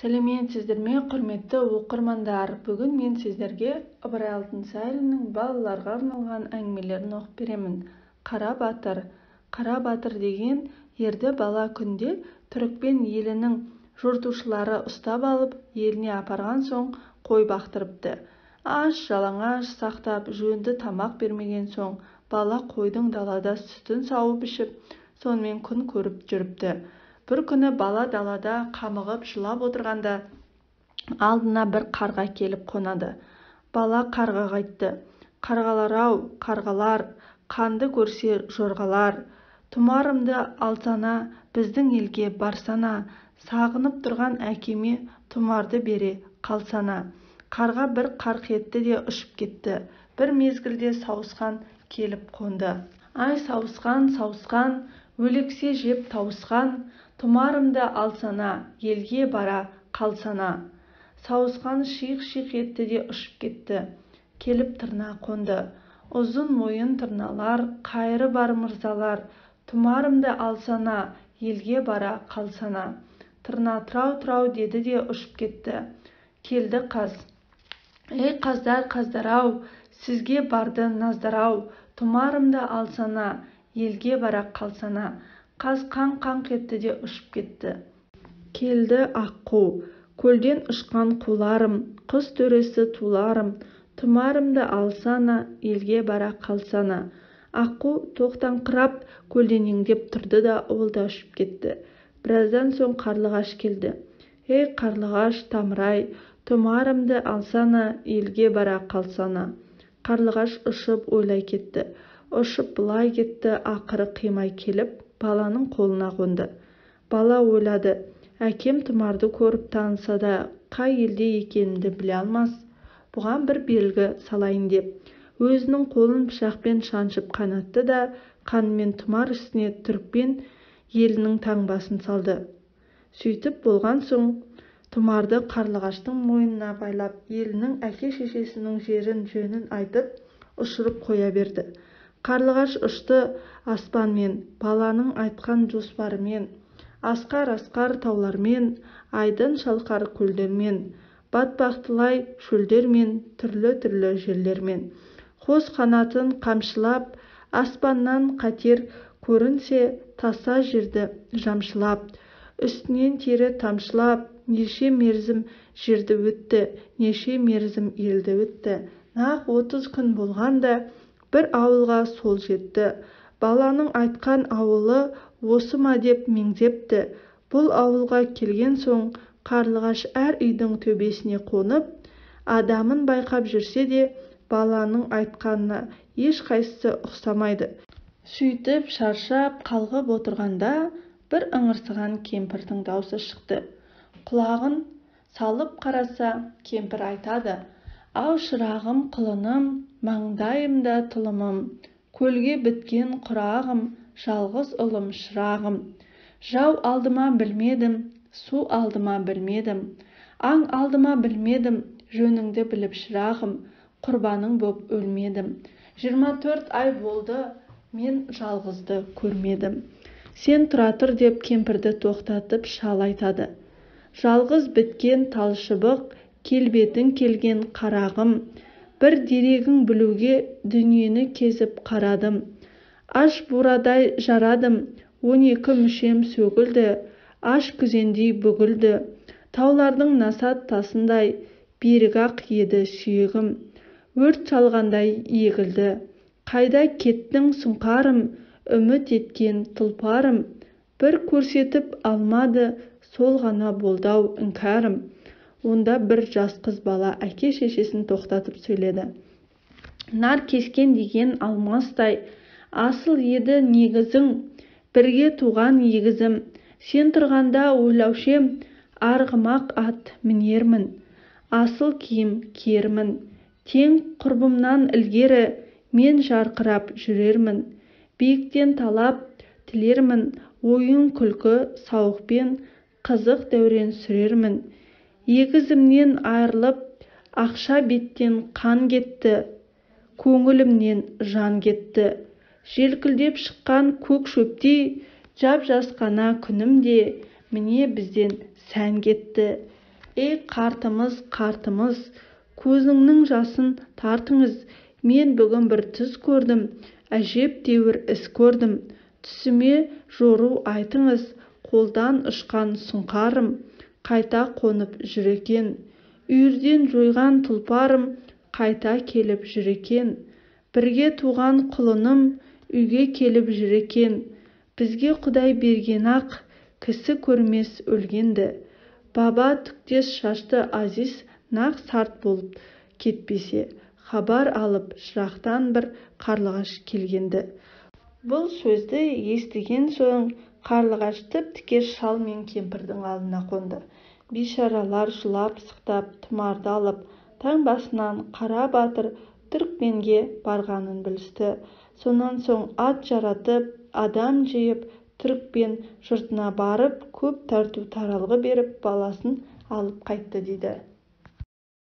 Сәлеметсіздер ме, құрметті оқырмандар. Бүгін мен сіздерге Ыбырай Алтынсариннің балаларға арналған әңгімелерін оқып беремін. Қара батыр. Қара батыр деген ерді бала күнде түрікпен елінің жортушылары ұстап алып, еліне апарған соң қой бақтырыпты. Аш жалаңаш сақтап, жөнді тамақ бермеген соң, бала қойдың далада сүтін сауып ішіп, сонымен күн көріп жүріпті. Бір күні бала далада қамығып жылап отырғанда алдына бір қарға келіп қонады. Бала қарғаға айтты: «Қарғалар-ау, қарғалар, қанды көрсе жорғалар, тұмарымды алсана, біздің елге барсана, сағынып тұрған әкеме тұмарды бере қалсана». Қарға бір қарқ етті де ұшып кетті. Бір мезгілде сауысқан келіп қонды. «Ай сауысқан, сауысқан, өлексе жеп тауысқан, тұмарымды алсана, елге бара қалсана». Сауысқан шиқ-шиқ етті де ұшып кетті. Келіп тырна қонды. «Ұзын мойын тырналар, қайыры бар мырзалар, тұмарымды алсана, елге бара қалсана». Тырна тұрау-тұрау деді де ұшып кетті. Келді қаз. «Ей қаздар, қаздар-ау, сізге барды наздар-ау, тұмарымды алсана, елге бара қалсана». Қаз қаңқ-қаңқ етті де ұшып кетті. Келді аққу. «Көлден ұшқан қуларым, құс төресі туларым, тұмарымды алсана, елге бара қалсана». Аққу тоқтаңқырап көлденеңдеп тұрды да ол да ұшып кетті. Біраздан соң қарлығаш келді. «Ей қарлығаш тамыр-ай, тұмарымды алсана, елге бара қалсана». Қарлығаш ұшып ойлай кетті. Ұшып былай кетті, ақыры қимай келіп баланың қолына қонды. Бала ойлады: әкем тұмарды көріп таныса да, қай елде екенімді біле алмас. Бұған бір белгі салайын деп, өзінің қолын пышақпен шаншып қайнатты да қанымен тұмар үстіне түрікпен елінің таңбасын салды. Сөйтіп болған соң, тұмарды қарлығаштың мойнына байлап, елінің әке-шешесінің жерін жөнін айтып, ұшырып қоя берді. Қарлығаш ұшты аспанмен, баланың айтқан жоспарымен, асқар-асқар таулармен, айдын шалқар көлдермен, батпақтылай шөлдермен, түрлі-түрлі жерлермен. Қос қанатын қамшылап, аспаннан қатер көрінсе, таса жерді жамшылап, үстінен тері тамшылап, неше мерзім жерді өтті, неше мерзім елді өтті. Нақ 30 күн болғанда бір ауылға сол жетті. Баланың айтқан ауылы осы ма деп меңзепті. Бұл ауылға келген соң, қарлығаш әр үйдің төбесіне қонып, адамын байқап жүрсе де, баланың айтқанына ешқайсысы ұқсамайды. Сөйтіп шаршап қалғып отырғанда, бір ыңырсыған кемпірдің даусы шықты. Құлағын салып қараса, кемпір айтады: «Ау шырағым, құлыным, маңдайымда тылымым, көлге біткен құрағым, жалғыз ұлым шырағым. Жау алдыма білмедім, су алдыма білмедім, аң алдыма білмедім, жөніңді біліп шырағым, құрбаның боп өлмедім. 24 ай болды, мен жалғызды көрмедім». «Сен тұра тұр» деп кемпірді тоқтатып шал айтады: «Жалғыз біткен талшыбық, келбетің келген қарағым, бір дерегің білуге дүниені кезіп қарадым. Аш бурадай жарадым, 12 мүшем сөгілді, аш күзендей бүгілді, таулардың насат тасындай берік-ақ еді сүйегім, өрт шалғандай егілді. Қайда кеттің сұңқарым, үміт еткен тұлпарым, бір көрсетіп алмады, сол ғана болды-ау іңкәрім». Онда бір жас қыз бала әке-шешесін тоқтатып сөйледі: «Нар кескен деген алмастай, асыл еді негізің, бірге туған егізім. Сен тұрғанда ойлаушем, арғымақ ат мінермін, асыл киім киермін. Тең құрбымнан ілгері мен жарқырап жүрермін, биіктен талап тілермін, ойын күлкі сауықпен қызық дәурен сүрермін. Егізімнен айырылып, ақша беттен қан кетті, көңілімнен жан кетті. Желкілдеп шыққан көк шөптей, жап-жас қана күнімде, міне бізден сән кетті. Ей қартымыз, қартымыз, көзіңнің жасын тартыңыз. Мен бүгін бір түс көрдім, әжептәуір іс көрдім. Түсіме жору айтыңыз, қолдан ұшқан сұңқарым қайта қонып жүр екен. Үйірден жойған тұлпарым қайта келіп жүр екен. Бірге туған құлыным үйге келіп жүр екен. Бізге Құдай берген ақ, кісі көрмес өлгенді. Баба түктес шашты Азиз нақ сарт болып кетпесе, хабар алып жырақтан бір қарлығаш келгенді. Бұл сөзді естіген соң қарлығаш тіп-тіке шал мен кемпірдің алдына қонды. Бейшаралар жылап-сықтап тұмарды алып, таң басынан Қара Батыр Түрікменге барғанын білісті. Сонан соң ат жаратып, адам жиып, Түрікмен жұртына барып, көп тарту таралғы беріп, баласын алып қайтты дейді.